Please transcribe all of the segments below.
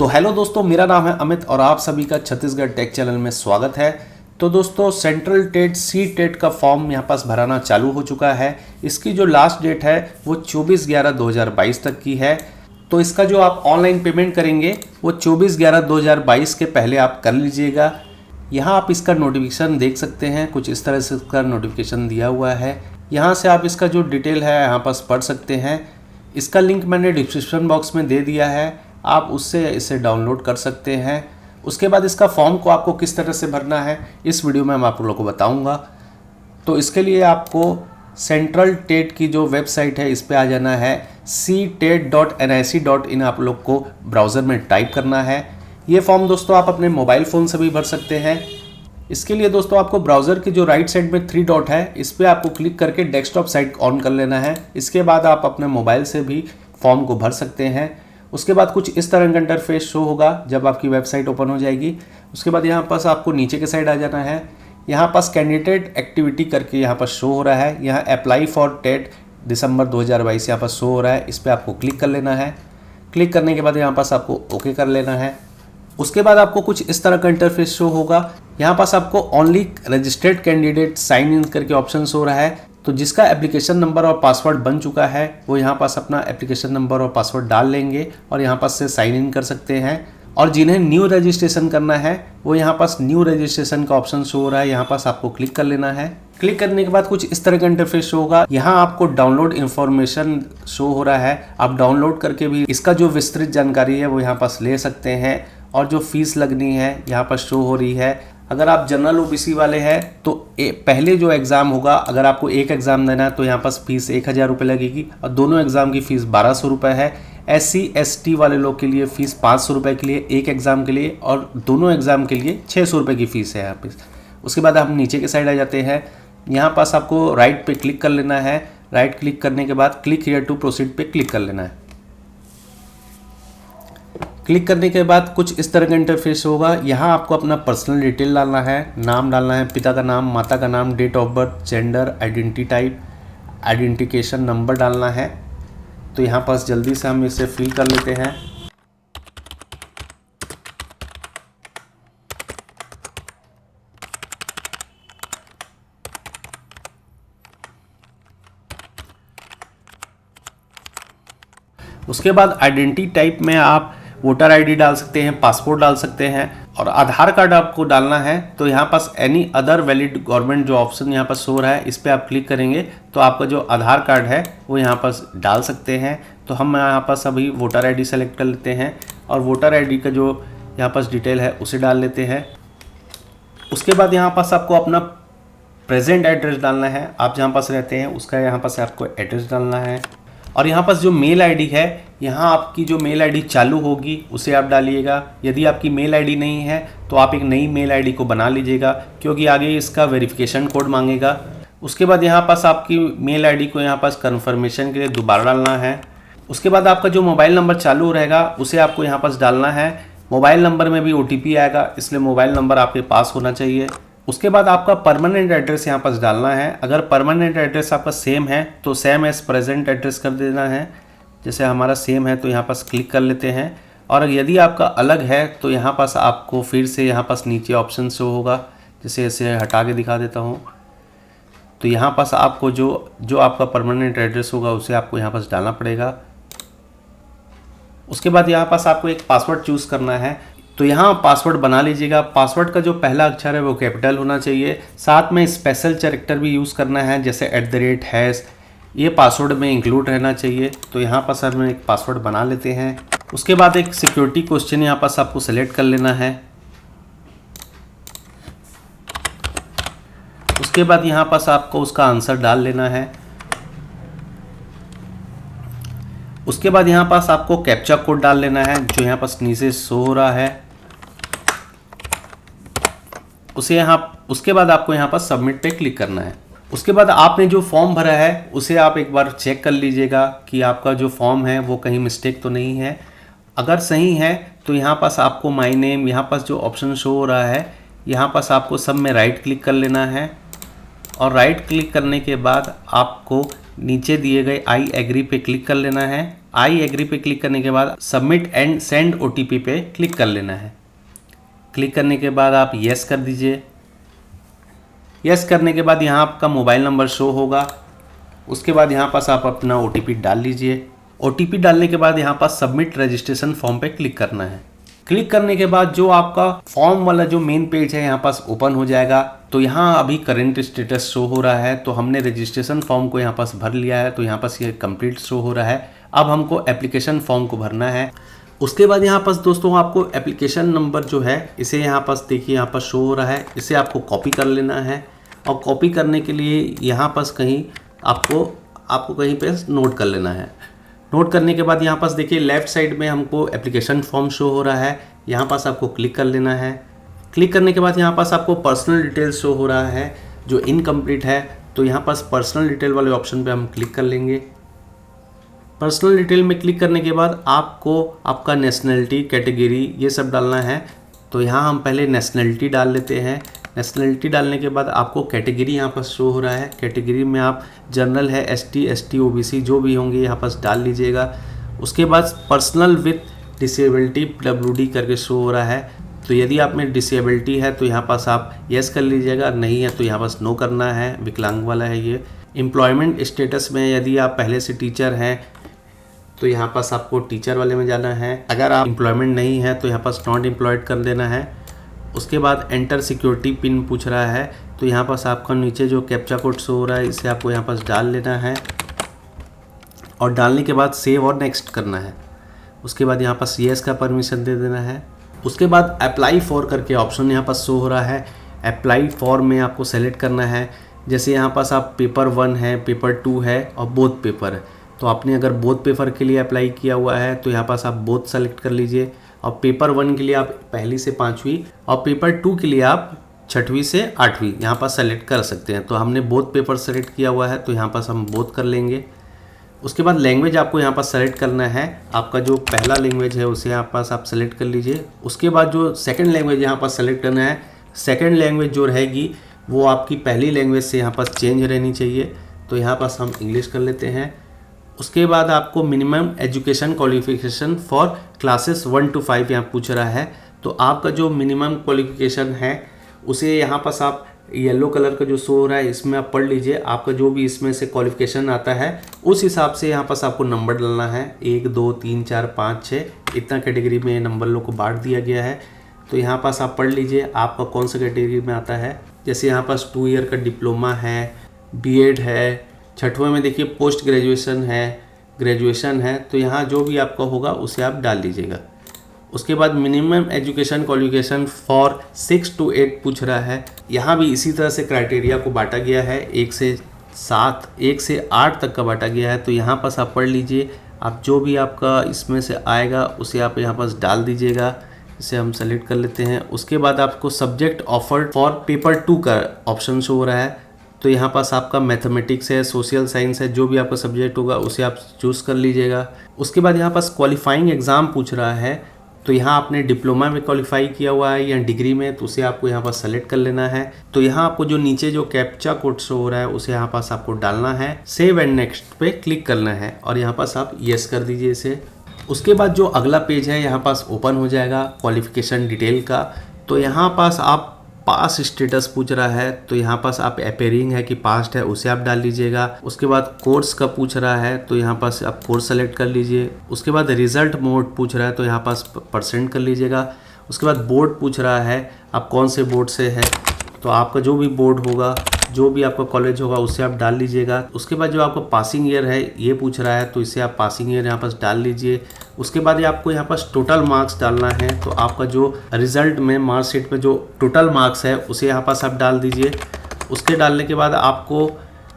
तो हेलो दोस्तों, मेरा नाम है अमित और आप सभी का छत्तीसगढ़ टेक चैनल में स्वागत है। तो दोस्तों, सेंट्रल टेट सी टेट का फॉर्म यहाँ पास भराना चालू हो चुका है। इसकी जो लास्ट डेट है वो 24/11/2022 तक की है। तो इसका जो आप ऑनलाइन पेमेंट करेंगे वो 24/11/2022 के पहले आप कर लीजिएगा। यहाँ आप इसका नोटिफिकेशन देख सकते हैं, कुछ इस तरह से इसका नोटिफिकेशन दिया हुआ है। यहाँ से आप इसका जो डिटेल है यहाँ पास पढ़ सकते हैं। इसका लिंक मैंने डिस्क्रिप्शन बॉक्स में दे दिया है, आप उससे इसे डाउनलोड कर सकते हैं। उसके बाद इसका फॉर्म को आपको किस तरह से भरना है इस वीडियो में मैं आप लोगों को बताऊंगा। तो इसके लिए आपको सेंट्रल टेट की जो वेबसाइट है इस पे आ जाना है। ctet.nic.in आप लोग को ब्राउज़र में टाइप करना है। ये फॉर्म दोस्तों आप अपने मोबाइल फ़ोन से भी भर सकते हैं। इसके लिए दोस्तों आपको ब्राउज़र की जो राइट साइड में 3 डॉट है इस पर आपको क्लिक करके डेस्कटॉप साइट ऑन कर लेना है। इसके बाद आप अपने मोबाइल से भी फॉर्म को भर सकते हैं। उसके बाद कुछ इस तरह का इंटरफेस शो होगा जब आपकी वेबसाइट ओपन हो जाएगी। उसके बाद यहाँ पास आपको नीचे के साइड आ जाना है। यहाँ पास कैंडिडेट एक्टिविटी करके यहाँ पर शो हो रहा है। यहाँ अप्लाई फॉर टेट दिसंबर 2022 यहाँ पर शो हो रहा है। इस पर आपको क्लिक कर लेना है। क्लिक करने के बाद यहाँ पास आपको ओके कर लेना है। उसके बाद आपको कुछ इस तरह का इंटरफेस शो होगा। यहाँ पास आपको only registered candidate sign in करके ऑप्शन हो रहा है। तो जिसका एप्लीकेशन नंबर और पासवर्ड बन चुका है वो यहाँ पास अपना एप्लीकेशन नंबर और पासवर्ड डाल लेंगे और यहाँ पास से साइन इन कर सकते हैं। और जिन्हें न्यू रजिस्ट्रेशन करना है वो यहाँ पास न्यू रजिस्ट्रेशन का ऑप्शन शो हो रहा है, यहाँ पास आपको क्लिक कर लेना है। क्लिक करने के बाद कुछ इस तरह का इंटरफेस शो होगा। यहाँ आपको डाउनलोड इन्फॉर्मेशन शो हो रहा है। आप डाउनलोड करके भी इसका जो विस्तृत जानकारी है वो यहाँ पास ले सकते हैं। और जो फीस लगनी है यहाँ पर शो हो रही है। अगर आप जनरल ओबीसी वाले हैं तो पहले जो एग्ज़ाम होगा, अगर आपको एक एग्ज़ाम देना है तो यहाँ पास फीस 1000 रुपये लगेगी और दोनों एग्ज़ाम की फ़ीस 1200 रुपये है। SC ST वाले लोग के लिए फ़ीस 500 रुपये के लिए एक एग्ज़ाम के लिए और दोनों एग्ज़ाम के लिए 600 रुपये की फ़ीस है यहाँ पे। उसके बाद हम नीचे के साइड आ जाते हैं। यहाँ पास आपको राइट पे क्लिक कर लेना है। राइट क्लिक करने के बाद क्लिक हियर टू प्रोसीड पे क्लिक कर लेना है। क्लिक करने के बाद कुछ इस तरह का इंटरफेस होगा। यहाँ आपको अपना पर्सनल डिटेल डालना है, नाम डालना है, पिता का नाम, माता का नाम, date of birth, gender, identity type, identification number डालना है। तो यहाँ पास जल्दी से हम इसे फिल कर लेते हैं। उसके बाद आइडेंटिटी टाइप में आप वोटर आईडी डाल सकते हैं, पासपोर्ट डाल सकते हैं और आधार कार्ड आपको डालना है। तो यहाँ पास एनी अदर वैलिड गवर्नमेंट जो ऑप्शन यहाँ पास शो रहा है इस पर आप क्लिक करेंगे तो आपका जो आधार कार्ड है वो यहाँ पास डाल सकते हैं। तो हम यहाँ पास अभी वोटर आईडी सेलेक्ट कर लेते हैं और वोटर आईडी का जो यहाँ पास डिटेल है उसे डाल लेते हैं। उसके बाद यहाँ पास आपको अपना प्रेजेंट एड्रेस डालना है। आप जहाँ पास रहते हैं उसका यहाँ पास आपको एड्रेस डालना है। और यहाँ पास जो मेल आईडी है, यहाँ आपकी जो मेल आईडी चालू होगी उसे आप डालिएगा। यदि आपकी मेल आईडी नहीं है तो आप एक नई मेल आईडी को बना लीजिएगा क्योंकि आगे इसका वेरिफिकेशन कोड मांगेगा। उसके बाद यहाँ पास आपकी मेल आईडी को यहाँ पास कन्फर्मेशन के लिए दोबारा डालना है। उसके बाद आपका जो मोबाइल नंबर चालू रहेगा उसे आपको यहाँ पास डालना है। मोबाइल नंबर में भी OTP आएगा, इसलिए मोबाइल नंबर आपके पास होना चाहिए। उसके बाद आपका परमानेंट एड्रेस यहाँ पास डालना है। अगर परमानेंट एड्रेस आपका सेम है तो सेम एज प्रेजेंट एड्रेस कर देना है। जैसे हमारा सेम है तो यहाँ पास क्लिक कर लेते हैं। और यदि आपका अलग है तो यहाँ पास आपको फिर से यहाँ पास नीचे ऑप्शन शो होगा। जैसे इसे हटा के दिखा देता हूँ। तो यहाँ पास आपको जो आपका परमानेंट एड्रेस होगा उसे आपको यहाँ पास डालना पड़ेगा। उसके बाद यहाँ पास आपको एक पासवर्ड चूज़ करना है। तो यहाँ पासवर्ड बना लीजिएगा। पासवर्ड का जो पहला अक्षर है वो कैपिटल होना चाहिए, साथ में स्पेशल कैरेक्टर भी यूज़ करना है जैसे @#, ये पासवर्ड में इंक्लूड रहना चाहिए। तो यहाँ पास हम एक पासवर्ड बना लेते हैं। उसके बाद एक सिक्योरिटी क्वेश्चन यहाँ पास आपको सेलेक्ट कर लेना है। उसके बाद यहाँ पास आपको उसका आंसर डाल लेना है। उसके बाद यहाँ पास आपको कैप्चा कोड डाल लेना है जो यहाँ पास नीचे शो हो रहा है उसे उसके बाद आपको यहाँ पास सबमिट पे क्लिक करना है। उसके बाद आपने जो फॉर्म भरा है उसे आप एक बार चेक कर लीजिएगा कि आपका जो फॉर्म है वो कहीं मिस्टेक तो नहीं है। अगर सही है तो यहाँ पास आपको माय नेम, यहाँ पास जो ऑप्शन शो हो रहा है यहाँ पास आपको सब में राइट क्लिक कर लेना है। और राइट क्लिक करने के बाद आपको नीचे दिए गए आई एग्री पे क्लिक कर लेना है आई एग्री पे क्लिक करने के बाद सबमिट एंड सेंड OTP पे क्लिक कर लेना है। क्लिक करने के बाद आप यस कर दीजिए। यस करने के बाद यहाँ आपका मोबाइल नंबर शो होगा। उसके बाद यहाँ पास आप अपना OTP डाल लीजिए। OTP डालने के बाद यहाँ पास सबमिट रजिस्ट्रेशन फॉर्म पे क्लिक करना है। क्लिक करने के बाद जो आपका फॉर्म वाला जो मेन पेज है यहाँ पास ओपन हो जाएगा। तो यहाँ अभी करंट स्टेटस शो हो रहा है, तो हमने रजिस्ट्रेशन फॉर्म को यहाँ पास भर लिया है, तो यहाँ पास ये कंप्लीट शो हो रहा है। अब हमको एप्लीकेशन फॉर्म को भरना है। उसके बाद यहाँ पास दोस्तों आपको एप्लीकेशन नंबर जो है इसे यहाँ पास देखिए यहाँ पास शो हो रहा है, इसे आपको कॉपी कर लेना है। और कॉपी करने के लिए यहाँ पास कहीं आपको कहीं पे नोट कर लेना है। नोट करने के बाद यहाँ पास देखिए लेफ्ट साइड में हमको एप्लीकेशन फॉर्म शो हो रहा है, यहाँ पास आपको क्लिक कर लेना है। क्लिक करने के बाद यहाँ पास आपको पर्सनल डिटेल्स शो हो रहा है जो इनकम्प्लीट है, तो यहाँ पास पर्सनल डिटेल वाले ऑप्शन पे हम क्लिक कर लेंगे। पर्सनल डिटेल में क्लिक करने के बाद आपको आपका नेशनलिटी, कैटेगरी ये सब डालना है। तो यहाँ हम पहले नेशनलिटी डाल लेते हैं। नेशनलिटी डालने के बाद आपको कैटेगरी यहाँ पर शो हो रहा है। कैटेगरी में आप जनरल है, ST, ST, OBC जो भी होंगे यहाँ पर डाल लीजिएगा। उसके बाद पर्सनल विथ डिसेबिलिटी WD करके शो हो रहा है, तो यदि आप में डिसेबिलिटी है तो यहाँ पास आप यस कर लीजिएगा, नहीं है तो यहाँ पास नो करना है, विकलांग वाला है ये। एम्प्लॉयमेंट स्टेटस में यदि आप पहले से टीचर हैं तो यहाँ पास आपको टीचर वाले में जाना है। अगर आप एम्प्लॉयमेंट नहीं है तो यहाँ पास नॉट एम्प्लॉयड कर देना है। उसके बाद एंटर सिक्योरिटी पिन पूछ रहा है, तो यहाँ पास आपका नीचे जो कैप्चा कोड शो हो रहा है इसे आपको यहाँ पास डाल लेना है और डालने के बाद सेव और नेक्स्ट करना है। उसके बाद यहाँ पास येस का परमिशन दे देना है। उसके बाद अप्लाई फॉर करके ऑप्शन यहाँ पास शो हो रहा है। अप्लाई फॉर में आपको सेलेक्ट करना है। जैसे यहाँ पास आप पेपर 1 है, पेपर 2 है और बोथ पेपर है, तो आपने अगर बोथ पेपर के लिए अप्लाई किया हुआ है तो यहाँ पास आप बोथ सेलेक्ट कर लीजिए। और पेपर 1 के लिए आप 1ली से 5वीं और पेपर 2 के लिए आप 6वीं से 8वीं यहाँ पास सेलेक्ट कर सकते हैं। तो हमने बोथ पेपर सेलेक्ट किया हुआ है तो यहाँ पास हम बोथ कर लेंगे। उसके बाद लैंग्वेज आपको यहाँ पास सेलेक्ट करना है। आपका जो पहला लैंग्वेज है उसे यहाँ पास आप सेलेक्ट कर लीजिए। उसके बाद जो सेकंड लैंग्वेज यहाँ पास सेलेक्ट करना है, सेकंड लैंग्वेज जो रहेगी वो आपकी पहली लैंग्वेज से यहाँ पास चेंज रहनी चाहिए, तो यहाँ पास हम इंग्लिश कर लेते हैं। उसके बाद आपको minimum education qualification for classes 1 to 5 यहाँ पूछ रहा है, तो आपका जो मिनिमम क्वालिफिकेशन है उसे यहाँ पास आप येलो कलर का जो शो हो रहा है इसमें आप पढ़ लीजिए। आपका जो भी इसमें से क्वालिफिकेशन आता है उस हिसाब से यहाँ पास आपको नंबर डालना है। 1 2 3 4 5 6 इतना कैटेगरी में नंबर लोग को बांट दिया गया है, तो यहाँ पास आप पढ़ लीजिए आपका कौन सा कैटेगरी में आता है। जैसे यहाँ पास 2 ईयर का डिप्लोमा है, B.Ed है, 6वें में देखिए पोस्ट ग्रेजुएशन है, ग्रेजुएशन है, तो यहाँ जो भी आपका होगा उसे आप डाल दीजिएगा। उसके बाद minimum education qualification for 6 to 8 पूछ रहा है। यहाँ भी इसी तरह से क्राइटेरिया को बांटा गया है, 1 से 8 तक का बांटा गया है, तो यहाँ पास आप पढ़ लीजिए। आप जो भी आपका इसमें से आएगा उसे आप यहाँ पास डाल दीजिएगा। इसे हम सेलेक्ट कर लेते हैं। उसके बाद आपको सब्जेक्ट ऑफर्ड फॉर पेपर 2 का ऑप्शन शो हो रहा है, तो यहाँ पास आपका मैथमेटिक्स है, सोशल साइंस है, जो भी आपका सब्जेक्ट होगा उसे आप चूज़ कर लीजिएगा। उसके बाद यहाँ पास क्वालिफाइंग एग्ज़ाम पूछ रहा है, तो यहाँ आपने डिप्लोमा में क्वालिफाई किया हुआ है या डिग्री में, तो उसे आपको यहाँ पास सेलेक्ट कर लेना है। तो यहाँ आपको जो नीचे जो कैप्चा कोड शो हो रहा है उसे यहाँ पास आपको डालना है। सेव एंड नेक्स्ट पे क्लिक करना है और यहाँ पास आप येस कर दीजिए इसे। उसके बाद जो अगला पेज है यहाँ पास ओपन हो जाएगा क्वालिफिकेशन डिटेल का। तो यहाँ पास आप पास स्टेटस पूछ रहा है, तो यहाँ पास आप अपेयरिंग है कि पास्ट है उसे आप डाल लीजिएगा। उसके बाद कोर्स का पूछ रहा है, तो यहाँ पास आप कोर्स सेलेक्ट कर लीजिए। उसके बाद रिजल्ट मोड पूछ रहा है, तो यहाँ पास % कर लीजिएगा। उसके बाद बोर्ड पूछ रहा है आप कौन से बोर्ड से है, तो आपका जो भी बोर्ड होगा, जो भी आपका कॉलेज होगा उससे आप डाल लीजिएगा। उसके बाद जो आपका पासिंग ईयर है ये पूछ रहा है, तो इसे आप पासिंग ईयर यहाँ पास डाल लीजिए। उसके बाद ये आपको यहाँ पास टोटल मार्क्स डालना है, तो आपका जो रिजल्ट में मार्कशीट में जो टोटल मार्क्स है उसे यहाँ पास आप डाल दीजिए। उसके डालने के बाद आपको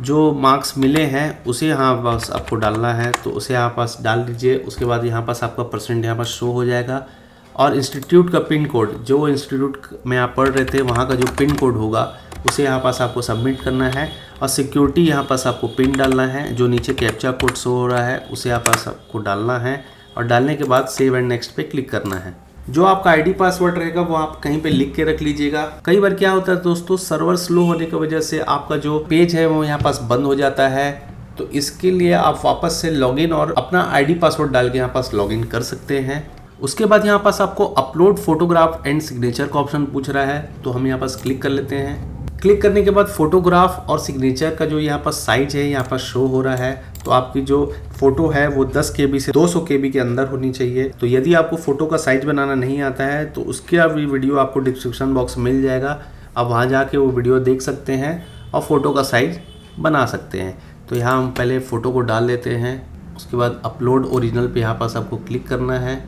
जो मार्क्स मिले हैं उसे यहाँ पास आपको डालना है, तो उसे यहाँ पास डाल दीजिए। उसके बाद यहाँ पास आपका % यहाँ पास शो हो जाएगा और इंस्टीट्यूट का पिन कोड, जो इंस्टीट्यूट में आप पढ़ रहे थे वहाँ का जो पिन कोड होगा उसे यहाँ पास आपको सबमिट करना है। और सिक्योरिटी यहाँ पास आपको पिन डालना है, जो नीचे कैप्चा कोड शो हो रहा है उसे यहाँ पास आपको डालना है और डालने के बाद सेव एंड नेक्स्ट पे क्लिक करना है। जो आपका आईडी पासवर्ड रहेगा वो आप कहीं पे लिख के रख लीजिएगा। कई बार क्या होता है दोस्तों, सर्वर स्लो होने की वजह से आपका जो पेज है वो यहाँ पास बंद हो जाता है, तो इसके लिए आप वापस से लॉगिन और अपना आईडी पासवर्ड डाल के यहाँ पास लॉगिन कर सकते हैं। उसके बाद यहाँ पास आपको अपलोड फोटोग्राफ एंड सिग्नेचर का ऑप्शन पूछ रहा है, तो हम यहाँ पास क्लिक कर लेते हैं। क्लिक करने के बाद फोटोग्राफ और सिग्नेचर का जो यहाँ पास साइज है यहाँ पास शो हो रहा है। तो आपकी जो फोटो है वो 10 KB से 200 KB के अंदर होनी चाहिए। तो यदि आपको फोटो का साइज बनाना नहीं आता है तो उसका भी वीडियो आपको डिस्क्रिप्शन बॉक्स में मिल जाएगा, आप वहाँ जाके वो वीडियो देख सकते हैं और फोटो का साइज बना सकते हैं। तो यहाँ हम पहले फ़ोटो को डाल लेते हैं। उसके बाद अपलोड ओरिजिनल पे यहाँ पास आपको क्लिक करना है।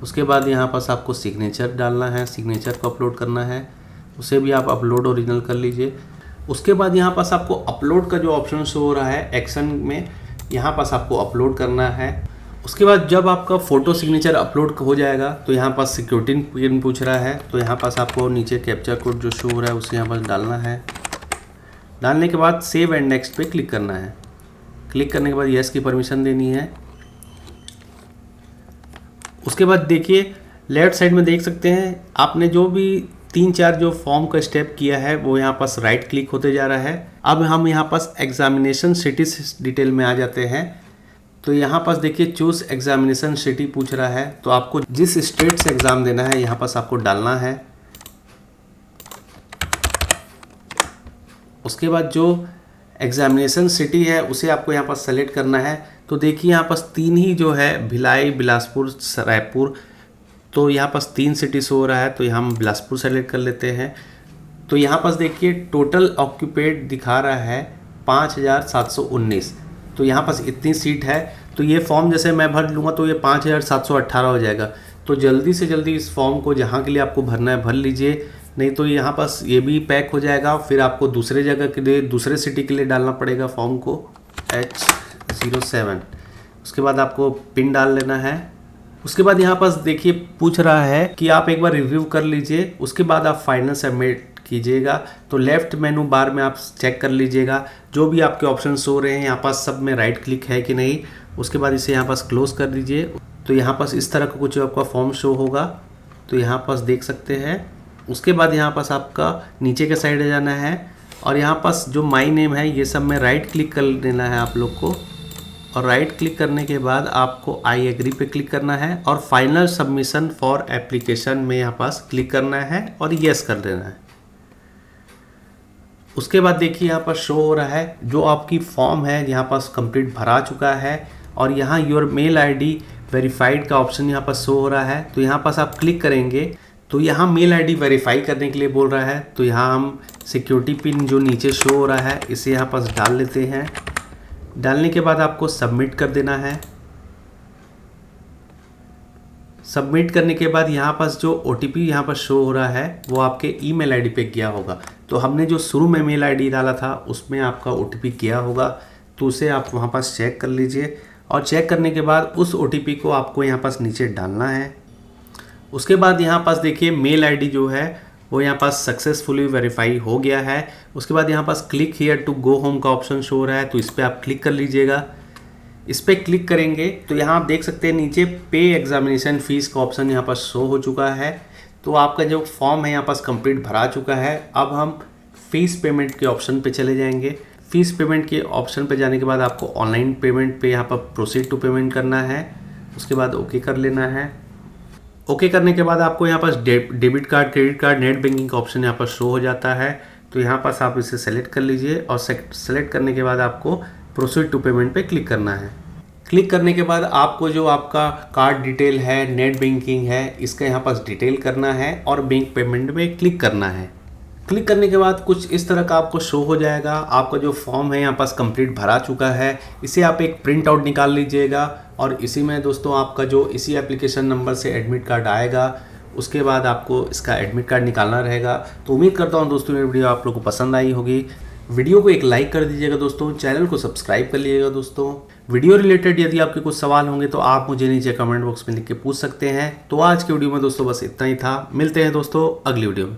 उसके बाद यहाँ पास आपको सिग्नेचर डालना है, सिग्नेचर को अपलोड करना है, उसे भी आप अपलोड ओरिजिनल कर लीजिए। उसके बाद यहाँ पास आपको अपलोड का जो ऑप्शन शो हो रहा है एक्शन में, यहाँ पास आपको अपलोड करना है। उसके बाद जब आपका फ़ोटो सिग्नेचर अपलोड हो जाएगा तो यहाँ पास सिक्योरिटी पिन पूछ रहा है, तो यहाँ पास आपको नीचे कैप्चा कोड जो शो हो रहा है उसे यहाँ पास डालना है। डालने के बाद सेव एंड नेक्स्ट पे क्लिक करना है। क्लिक करने के बाद यस की परमिशन देनी है। उसके बाद देखिए लेफ्ट साइड में देख सकते हैं आपने जो भी 3-4 जो फॉर्म का स्टेप किया है वो यहाँ पास राइट क्लिक होते जा रहा है। अब हम यहाँ पास एग्जामिनेशन सिटी डिटेल में आ जाते हैं। तो यहाँ पास देखिए चूज एग्जामिनेशन सिटी पूछ रहा है, तो आपको जिस स्टेट से एग्ज़ाम देना है यहाँ पास आपको डालना है। उसके बाद जो एग्जामिनेशन सिटी है उसे आपको यहाँ पास सेलेक्ट करना है। तो देखिए यहाँ पास 3 ही जो है भिलाई, बिलासपुर, रायपुर, तो यहाँ पास 3 सिटीज़ हो रहा है, तो यहाँ हम बिलासपुर सेलेक्ट कर लेते हैं। तो यहाँ पास देखिए टोटल ऑक्यूपेड दिखा रहा है 5719, तो यहाँ पास इतनी सीट है। तो ये फॉर्म जैसे मैं भर लूँगा तो ये 5718 हो जाएगा। तो जल्दी से जल्दी इस फॉर्म को जहाँ के लिए आपको भरना है भर लीजिए, नहीं तो यहाँ पास ये भी पैक हो जाएगा, फिर आपको दूसरे जगह के लिए दूसरे सिटी के लिए डालना पड़ेगा फॉर्म को H07। उसके बाद आपको पिन डाल लेना है। उसके बाद यहाँ पास देखिए पूछ रहा है कि आप एक बार रिव्यू कर लीजिए, उसके बाद आप फाइनल सबमिट कीजिएगा। तो लेफ्ट मेनू बार में आप चेक कर लीजिएगा जो भी आपके ऑप्शन हो रहे हैं यहाँ पास सब में राइट क्लिक है कि नहीं। उसके बाद इसे यहाँ पास क्लोज कर दीजिए। तो यहाँ पास इस तरह का कुछ आपका फॉर्म शो होगा, तो यहाँ पास देख सकते हैं। उसके बाद यहाँ पास आपका नीचे के साइड जाना है और यहाँ पास जो माई नेम है ये सब में राइट क्लिक कर देना है आप लोग को। और राइट क्लिक करने के बाद आपको आई एग्री पे क्लिक करना है और फाइनल सबमिशन फॉर एप्लीकेशन में यहाँ पास क्लिक करना है और यस कर देना है। उसके बाद देखिए यहाँ पर शो हो रहा है जो आपकी फॉर्म है यहाँ पास कंप्लीट भरा चुका है और यहाँ योर मेल आईडी वेरीफाइड का ऑप्शन यहाँ पर शो हो रहा है। तो यहाँ पास आप क्लिक करेंगे तो यहाँ मेल आईडी वेरीफाई करने के लिए बोल रहा है। तो यहाँ हम सिक्योरिटी पिन जो नीचे शो हो रहा है इसे यहाँ पास डाल लेते हैं। डालने के बाद आपको सबमिट कर देना है। सबमिट करने के बाद यहाँ पास जो OTP यहाँ पर शो हो रहा है वो आपके ईमेल आईडी पे गया होगा। तो हमने जो शुरू में मेल आईडी डाला था उसमें आपका OTP गया होगा, तो उसे आप वहाँ पास चेक कर लीजिए। और चेक करने के बाद उस OTP को आपको यहाँ पास नीचे डालना है। उसके बाद यहाँ पास देखिए मेल आईडी जो है वो यहाँ पास सक्सेसफुली वेरीफाई हो गया है। उसके बाद यहाँ पास click here to go home का ऑप्शन शो हो रहा है, तो इस पर आप क्लिक कर लीजिएगा। इस पर क्लिक करेंगे तो यहाँ आप देख सकते हैं नीचे पे एग्जामिनेशन फ़ीस का ऑप्शन यहाँ पास शो हो चुका है। तो आपका जो फॉर्म है यहाँ पास कंप्लीट भरा चुका है। अब हम फ़ीस पेमेंट के ऑप्शन पे चले जाएंगे। फ़ीस पेमेंट के ऑप्शन पे जाने के बाद आपको ऑनलाइन पेमेंट पे यहाँ पर प्रोसीड टू पेमेंट करना है। उसके बाद ओके कर लेना है। ओके करने के बाद आपको यहाँ पास debit card, credit card, net banking का ऑप्शन यहाँ पर शो हो जाता है। तो यहाँ पास आप इसे सेलेक्ट कर लीजिए और सेलेक्ट करने के बाद आपको प्रोसीड टू पेमेंट पे क्लिक करना है। क्लिक करने के बाद आपको जो आपका कार्ड डिटेल है, नेट बैंकिंग है, इसका यहाँ पास डिटेल करना है और बैंक पेमेंट में क्लिक करना है। क्लिक करने के बाद कुछ इस तरह का आपको शो हो जाएगा। आपका जो फॉर्म है यहाँ पास कंप्लीट भरा चुका है। इसे आप एक प्रिंट आउट निकाल लीजिएगा और इसी में दोस्तों आपका जो इसी एप्लीकेशन नंबर से एडमिट कार्ड आएगा, उसके बाद आपको इसका एडमिट कार्ड निकालना रहेगा। तो उम्मीद करता हूँ दोस्तों ये वीडियो आप लोगों को पसंद आई होगी। वीडियो को एक लाइक कर दीजिएगा दोस्तों, चैनल को सब्सक्राइब कर लीजिएगा दोस्तों। वीडियो रिलेटेड यदि आपके कुछ सवाल होंगे तो आप मुझे नीचे कमेंट बॉक्स में लिख के पूछ सकते हैं। तो आज की वीडियो में दोस्तों बस इतना ही था। मिलते हैं दोस्तों अगली वीडियो में।